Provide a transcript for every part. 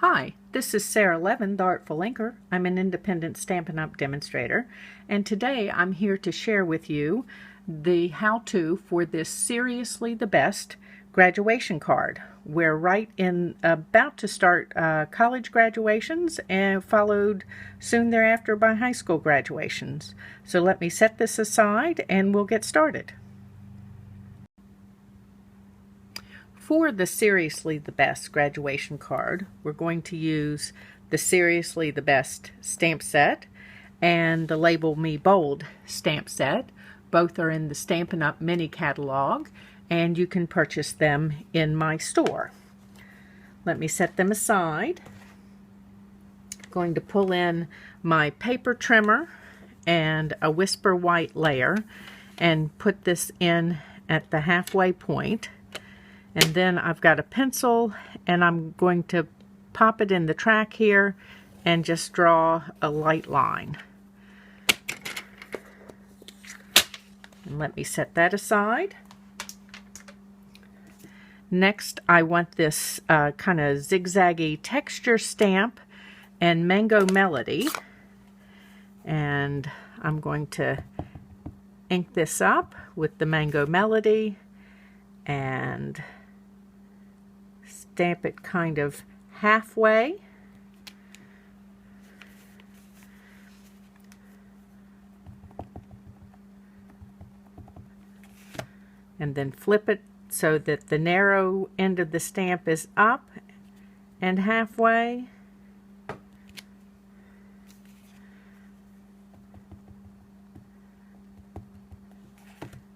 Hi, this is Sara Levin, the Artful Inker. I'm an independent Stampin' Up! Demonstrator, and today I'm here to share with you the how-to for this Seriously the Best graduation card. We're about to start college graduations and followed soon thereafter by high school graduations. So let me set this aside and we'll get started. For the Seriously the Best graduation card, we're going to use the Seriously the Best stamp set and the Label Me Bold stamp set. Both are in the Stampin' Up! Mini catalog, and you can purchase them in my store. Let me set them aside. I'm going to pull in my paper trimmer and a Whisper White layer and put this in at the halfway point. And then I've got a pencil, and I'm going to pop it in the track here and just draw a light line. And let me set that aside. Next, I want this kind of zigzaggy texture stamp and Mango Melody. And I'm going to ink this up with the Mango Melody and stamp it kind of halfway. And then flip it so that the narrow end of the stamp is up and halfway.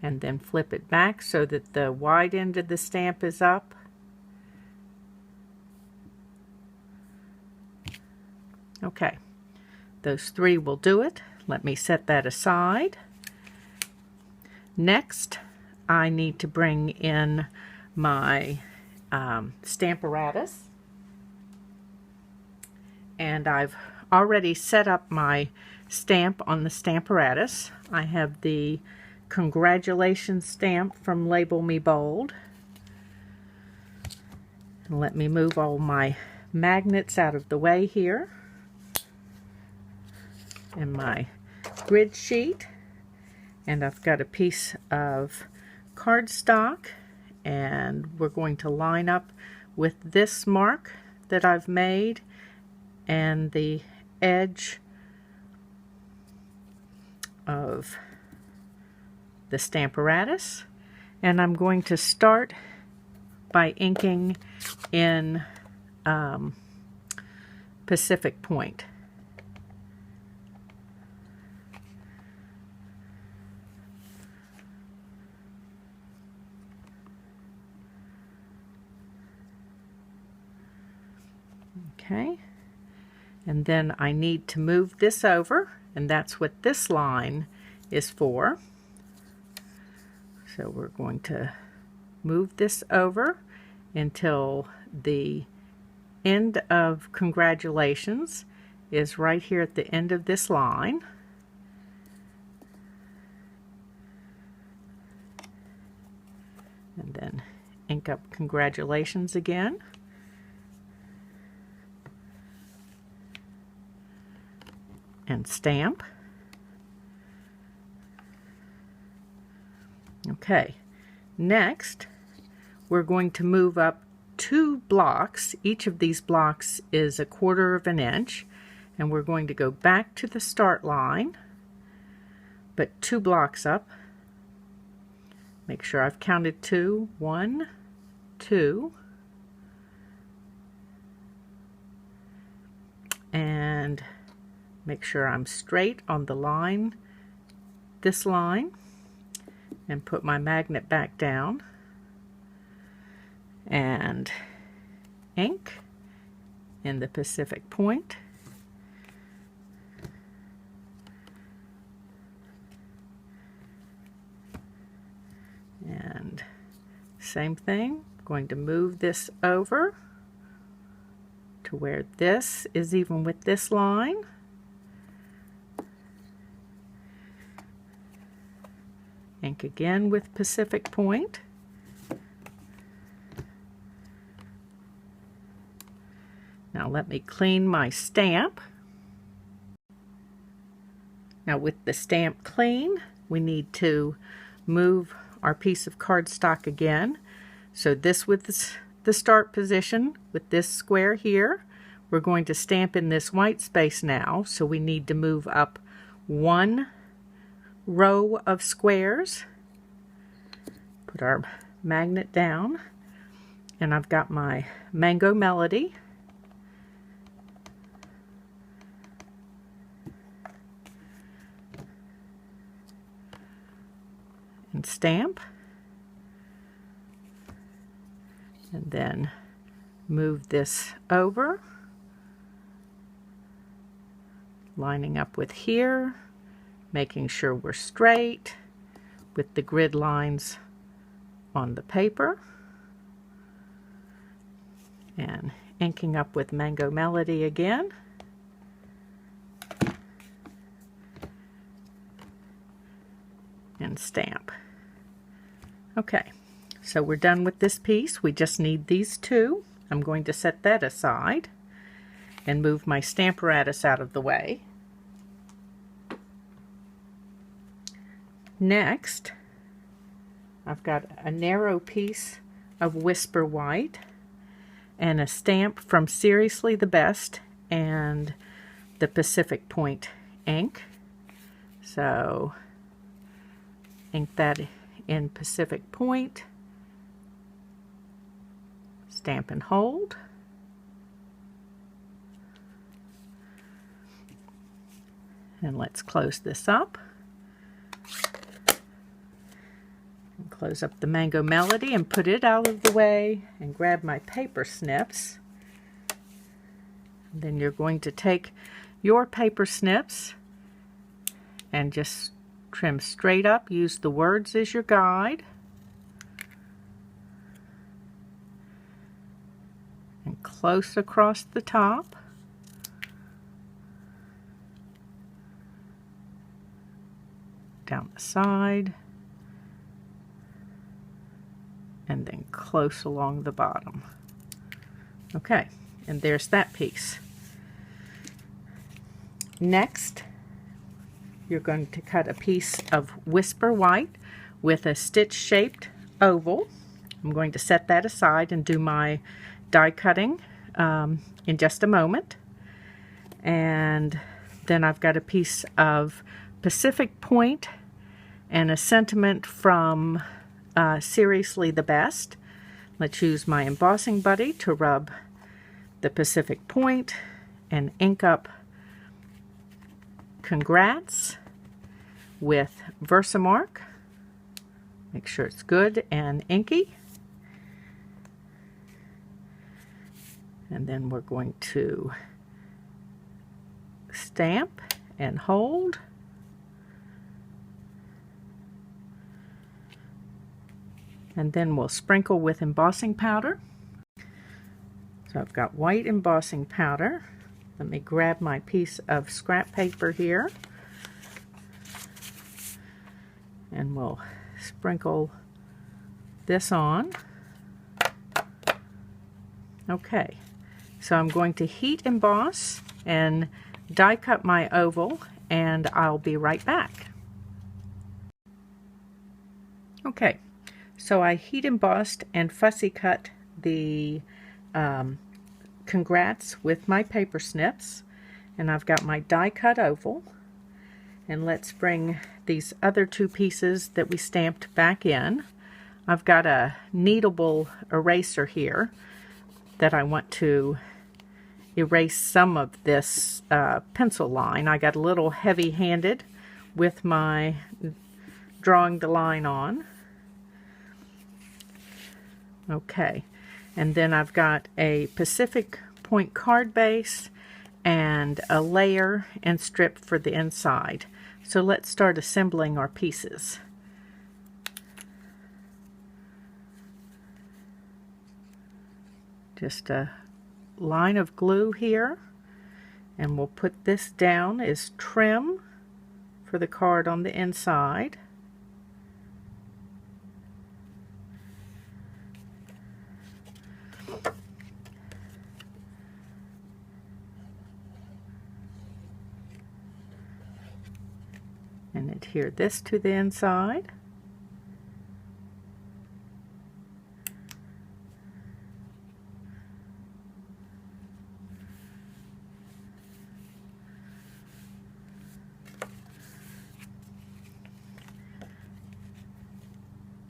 And then flip it back so that the wide end of the stamp is up. Okay, those three will do it. Let me set that aside. Next, I need to bring in my Stamparatus. And I've already set up my stamp on the Stamparatus. I have the Congratulations stamp from Label Me Bold. And let me move all my magnets out of the way here. And my grid sheet, and I've got a piece of cardstock, and we're going to line up with this mark that I've made and the edge of the Stamparatus, and I'm going to start by inking in Pacific Point. Okay, and then I need to move this over, and that's what this line is for. So we're going to move this over until the end of Congratulations is right here at the end of this line. And then ink up Congratulations again. And stamp. Okay, next we're going to move up 2 blocks. Each of these blocks is 1/4 of an inch, and we're going to go back to the start line, but 2 blocks up. Make sure I've counted 2. 1, 2, and make sure I'm straight on the line, this line, and put my magnet back down and ink in the Pacific Point. And same thing, going to move this over to where this is even with this line. Ink again with Pacific Point. Now let me clean my stamp. Now with the stamp clean, we need to move our piece of cardstock again. So this with the start position with this square here. We're going to stamp in this white space now, so we need to move up one row of squares. Put our magnet down, and I've got my Mango Melody. And stamp. And then move this over, lining up with here, making sure we're straight with the grid lines on the paper, and inking up with Mango Melody again. And stamp. Okay, so we're done with this piece. We just need these two. I'm going to set that aside and move my Stamparatus out of the way. Next, I've got a narrow piece of Whisper White and a stamp from Seriously the Best and the Pacific Point ink. So ink that in Pacific Point, stamp and hold. And let's close this up. And close up the Mango Melody and put it out of the way and grab my paper snips. And then you're going to take your paper snips and just trim straight up. Use the words as your guide. And close across the top. Down the side. And then close along the bottom. Okay, and there's that piece. Next, you're going to cut a piece of Whisper White with a stitch-shaped oval. I'm going to set that aside and do my die cutting in just a moment. And then I've got a piece of Pacific Point and a sentiment from Seriously the Best. Let's use my embossing buddy to rub the Pacific Point and ink up Congrats with Versamark. Make sure it's good and inky. And then we're going to stamp and hold. And then we'll sprinkle with embossing powder. So I've got white embossing powder. Let me grab my piece of scrap paper here. And we'll sprinkle this on. Okay, so I'm going to heat emboss and die cut my oval, and I'll be right back. Okay, so I heat embossed and fussy cut the Congrats with my paper snips, and I've got my die cut oval. And let's bring these other two pieces that we stamped back in. I've got a kneadable eraser here that I want to erase some of this pencil line. I got a little heavy-handed with my drawing the line on. Okay, and then I've got a Pacific Point card base and a layer and strip for the inside. So let's start assembling our pieces. Just a line of glue here, and we'll put this down as trim for the card on the inside. Adhere this to the inside.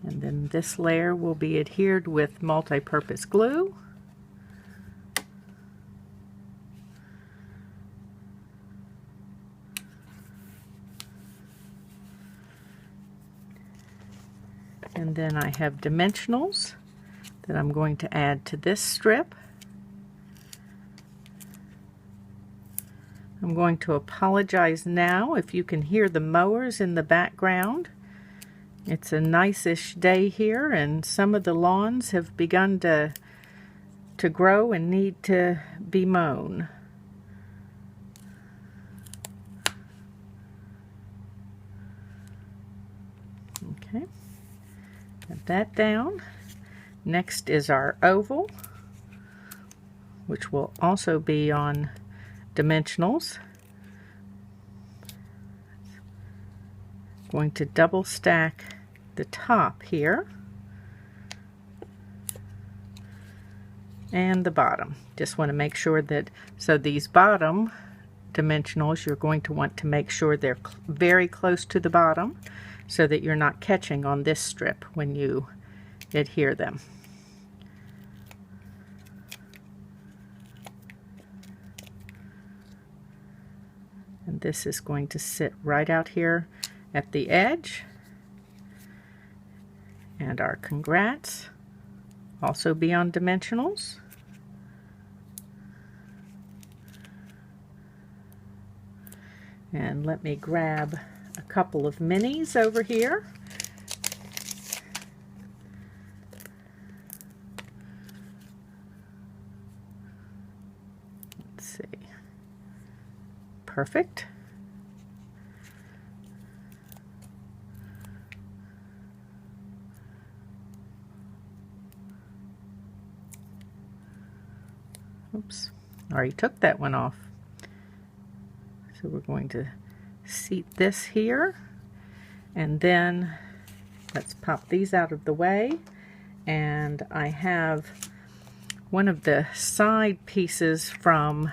And then this layer will be adhered with multi-purpose glue. And then I have dimensionals that I'm going to add to this strip. I'm going to apologize now if you can hear the mowers in the background. It's a nice-ish day here, and some of the lawns have begun to grow and need to be mown. Okay, got that down. Next is our oval, which will also be on dimensionals. Going to double stack the top here and the bottom. Just want to make sure that, so these bottom dimensionals, you're going to want to make sure they're very close to the bottom so that you're not catching on this strip when you adhere them. And this is going to sit right out here at the edge. And our congrats also be on dimensionals. And let me grab a couple of minis over here. Let's see. Perfect. Oops, I already took that one off. So we're going to seat this here, and then let's pop these out of the way. And I have one of the side pieces from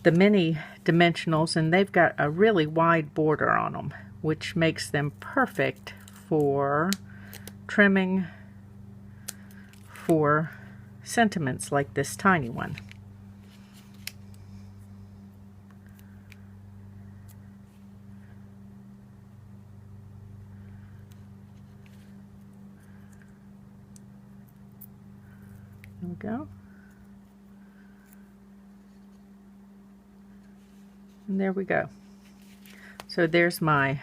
the mini dimensionals, and they've got a really wide border on them, which makes them perfect for trimming for sentiments like this tiny one. There we go. And there we go. So there's my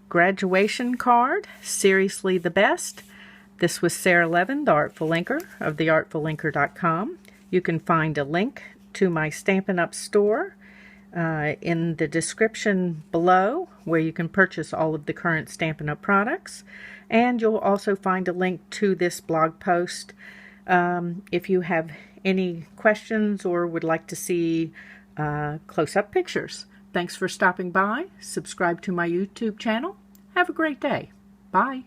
graduation card, Seriously the Best. This was Sara Levin, the Artful Inker of theartfulinker.com. You can find a link to my Stampin' Up store in the description below, where you can purchase all of the current Stampin' Up products. And you'll also find a link to this blog post if you have any questions or would like to see close-up pictures. Thanks for stopping by. Subscribe to my YouTube channel. Have a great day. Bye.